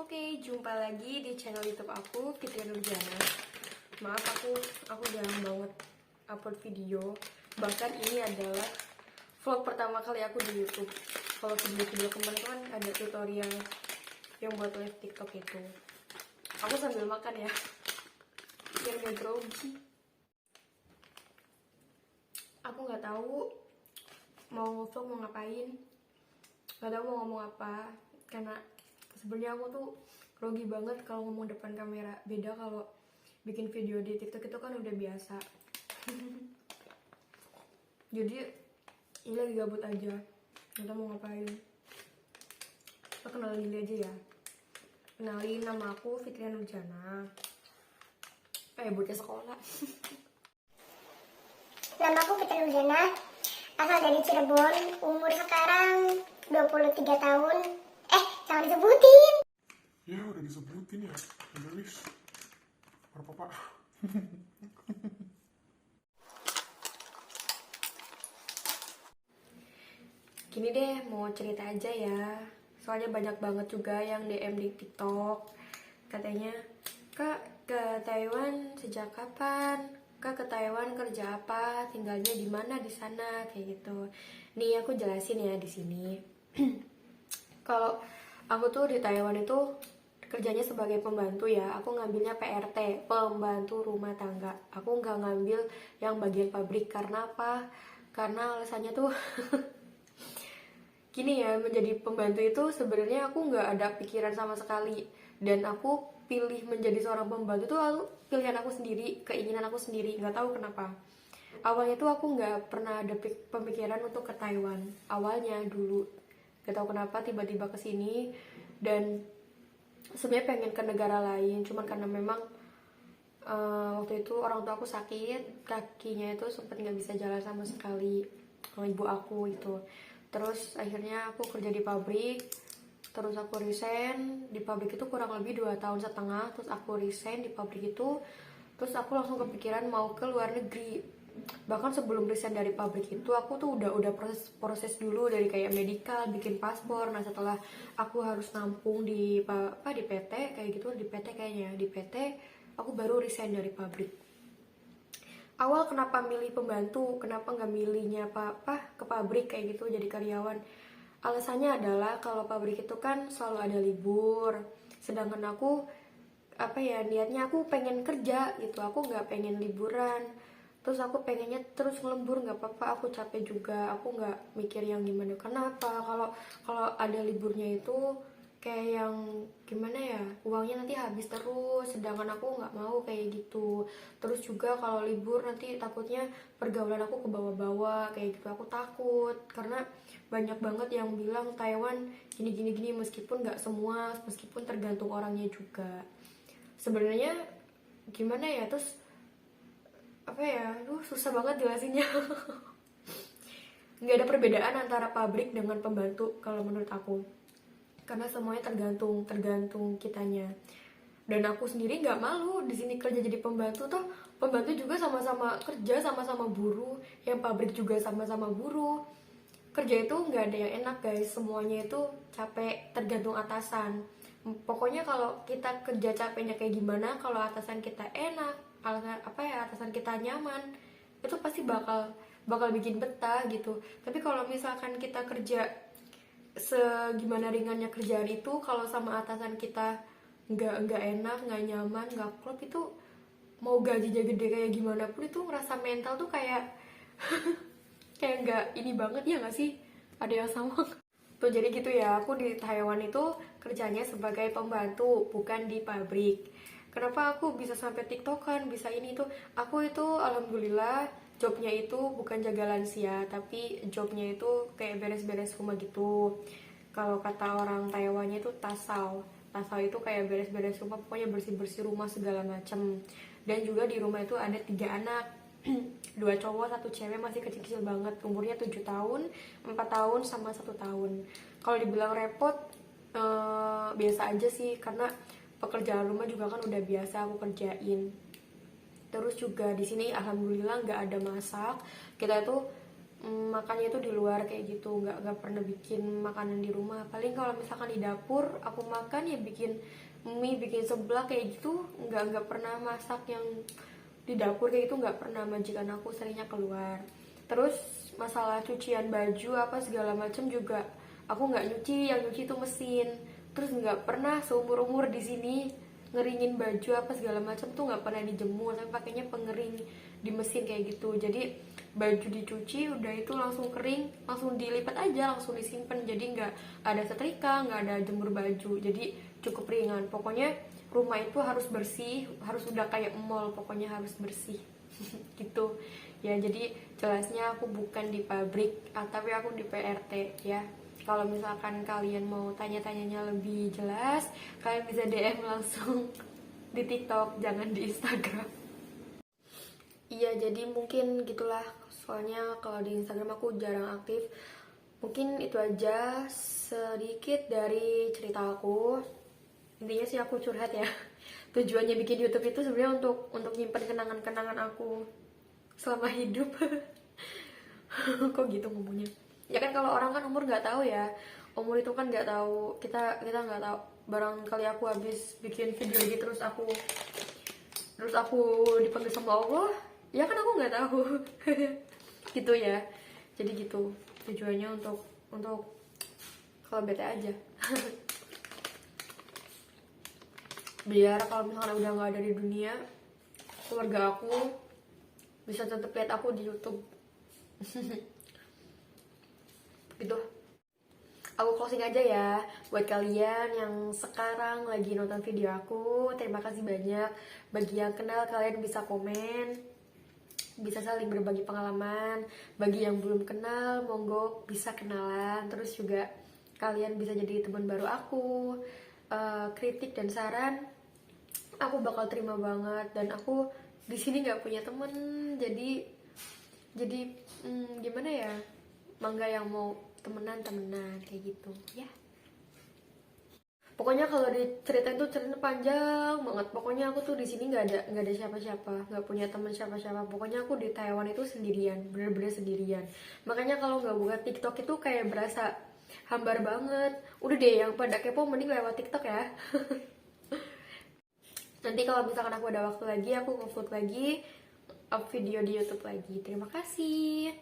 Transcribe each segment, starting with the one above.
Oke, jumpa lagi di channel YouTube aku, Fitria Nurjana. Maaf, aku jarang banget upload video. Bahkan ini adalah vlog pertama kali aku di YouTube. Kalau video-video kemarin kan ada tutorial yang buat live TikTok itu. Aku sambil makan ya, biar gak grogi. Aku nggak tahu mau vlog mau ngapain, nggak tahu mau ngomong apa, karena sebenarnya aku tuh grogi banget kalau ngomong depan kamera. Beda kalau bikin video di TikTok itu kan udah biasa. Jadi ini lagi gabut aja, nggak tahu mau ngapain. Kita kenalin diri aja ya. Kenalin, nama aku Fitria Nurjana. Bocah sekolah. Nama aku Fitria Nurjana, asal dari Cirebon, umur sekarang 23 tahun. Jangan disebutin. Ya udah disebutin ya, udah wis. Apa-apa. Gini deh, mau cerita aja ya. Soalnya banyak banget juga yang DM di TikTok. Katanya, Kak, ke Taiwan sejak kapan? Kak, ke Taiwan kerja apa? Tinggalnya di mana di sana? Kayak gitu. Nih aku jelasin ya di sini. Kalau aku tuh di Taiwan itu kerjanya sebagai pembantu ya. Aku ngambilnya PRT, pembantu rumah tangga. Aku nggak ngambil yang bagian pabrik. Karena apa? Karena alasannya tuh gini ya, menjadi pembantu itu sebenarnya aku nggak ada pikiran sama sekali. Dan aku pilih menjadi seorang pembantu tuh pilihan aku sendiri, keinginan aku sendiri. Nggak tahu kenapa. Awalnya tuh aku nggak pernah ada pemikiran untuk ke Taiwan. Awalnya dulu gak tahu kenapa tiba-tiba kesini, dan sebenarnya pengen ke negara lain, cuman karena memang waktu itu orang tua aku sakit, kakinya itu sempat nggak bisa jalan sama sekali, ibu aku itu. Terus akhirnya aku kerja di pabrik, terus aku resign di pabrik itu kurang lebih 2,5 tahun. Terus aku resign di pabrik itu, terus aku langsung kepikiran mau ke luar negeri. Bahkan sebelum resign dari pabrik itu aku tuh udah proses dulu dari kayak medical, bikin paspor. Nah setelah aku harus nampung di PT kayak gitu, di PT kayaknya, di PT aku baru resign dari pabrik. Awal kenapa milih pembantu, kenapa nggak milihnya ke pabrik kayak gitu jadi karyawan? Alasannya adalah kalau pabrik itu kan selalu ada libur, sedangkan aku niatnya aku pengen kerja gitu, aku nggak pengen liburan. Terus aku pengennya terus ngelembur, nggak apa-apa, aku capek juga, aku nggak mikir yang gimana. Kenapa? Kalau ada liburnya itu kayak yang gimana ya, uangnya nanti habis terus, sedangkan aku nggak mau kayak gitu. Terus juga kalau libur nanti takutnya pergaulan aku ke bawah-bawah kayak gitu, aku takut karena banyak banget yang bilang Taiwan gini, meskipun nggak semua, meskipun tergantung orangnya juga. Sebenarnya gimana ya, terus susah banget jelasinnya. Nggak ada perbedaan antara pabrik dengan pembantu kalau menurut aku, karena semuanya tergantung kitanya. Dan aku sendiri nggak malu di sini kerja jadi pembantu. Toh pembantu juga sama-sama kerja, sama-sama buruh, yang pabrik juga sama-sama buruh. Kerja itu nggak ada yang enak guys, semuanya itu capek, tergantung atasan. Pokoknya kalau kita kerja capeknya kayak gimana, kalau atasan kita enak, atasan kita nyaman, itu pasti bakal bikin betah gitu. Tapi kalau misalkan kita kerja segimana ringannya kerjaan itu, kalau sama atasan kita nggak enak, nggak nyaman, nggak klop, itu mau gajinya gede kayak gimana pun itu ngerasa mental tuh kayak kayak nggak ini banget ya nggak sih? Ada yang sama tuh. Jadi gitu ya, aku di Taiwan itu kerjanya sebagai pembantu, bukan di pabrik. Kenapa aku bisa sampai tiktokan, bisa ini tuh? Aku itu alhamdulillah jobnya itu bukan jaga lansia, tapi jobnya itu kayak beres-beres rumah gitu. Kalau kata orang Taiwannya itu tasau. Tasau itu kayak beres-beres rumah, pokoknya bersih-bersih rumah segala macem. Dan juga di rumah itu ada 3 anak, 2 cowok 1 cewek, masih kecil-kecil banget, umurnya 7 tahun, 4 tahun sama 1 tahun. Kalau dibilang repot, biasa aja sih, karena pekerjaan rumah juga kan udah biasa aku kerjain. Terus juga di sini alhamdulillah nggak ada masak. Kita itu makannya itu di luar kayak gitu, nggak pernah bikin makanan di rumah. Paling kalau misalkan di dapur aku makan ya bikin mie, bikin seblak kayak gitu, nggak pernah masak yang di dapur kayak gitu, nggak pernah. Majikan aku seringnya keluar. Terus masalah cucian baju apa segala macam juga aku nggak nyuci, yang nyuci itu mesin. Terus nggak pernah seumur umur di sini ngeringin baju apa segala macam tuh nggak pernah dijemur, tapi pakainya pengering di mesin kayak gitu. Jadi baju dicuci udah itu langsung kering, langsung dilipat aja, langsung disimpan. Jadi nggak ada setrika, nggak ada jemur baju, jadi cukup ringan. Pokoknya rumah itu harus bersih, harus udah kayak mall, pokoknya harus bersih gitu ya. Jadi jelasnya aku bukan di pabrik, tapi aku di PRT ya. Kalau misalkan kalian mau tanya-tanyanya lebih jelas, kalian bisa DM langsung di TikTok, jangan di Instagram. Iya, jadi mungkin gitulah. Soalnya kalau di Instagram aku jarang aktif. Mungkin itu aja sedikit dari cerita aku. Intinya sih aku curhat ya. Tujuannya bikin YouTube itu sebenarnya untuk nyimpen kenangan-kenangan aku selama hidup. Kok gitu ngomongnya? Ya kan kalau orang kan umur nggak tahu ya. Umur itu kan nggak tahu. Kita nggak tahu. Barangkali aku habis bikin video ini terus aku dipanggil sama Allah, ya kan aku nggak tahu. Gitu ya. Jadi gitu tujuannya untuk kalau bete aja. Biar kalau misalnya udah nggak ada di dunia, keluarga aku bisa tetap lihat aku di YouTube. Gitu. Aku closing aja ya. Buat kalian yang sekarang lagi nonton video aku, terima kasih banyak. Bagi yang kenal, kalian bisa komen, bisa saling berbagi pengalaman. Bagi yang belum kenal, monggo bisa kenalan. Terus juga kalian bisa jadi teman baru aku. Kritik dan saran aku bakal terima banget. Dan aku di sini nggak punya temen, jadi gimana ya, mangga yang mau temenan kayak gitu ya. Pokoknya kalau diceritain tuh cerita panjang banget. Pokoknya aku tuh di sini nggak ada siapa-siapa, nggak punya teman siapa-siapa. Pokoknya aku di Taiwan itu sendirian, bener-bener sendirian. Makanya kalau nggak buka TikTok itu kayak berasa hambar banget. Udah deh, yang pada kepo mending lewat TikTok ya. Nanti kalau misalkan aku ada waktu lagi, aku nge-vlog lagi, up video di YouTube lagi. Terima kasih.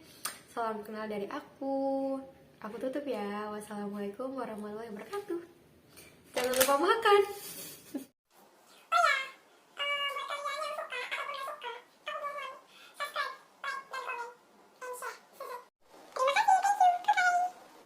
Salam kenal dari aku. Aku tutup ya. Wassalamualaikum warahmatullahi wabarakatuh. Jangan lupa makan.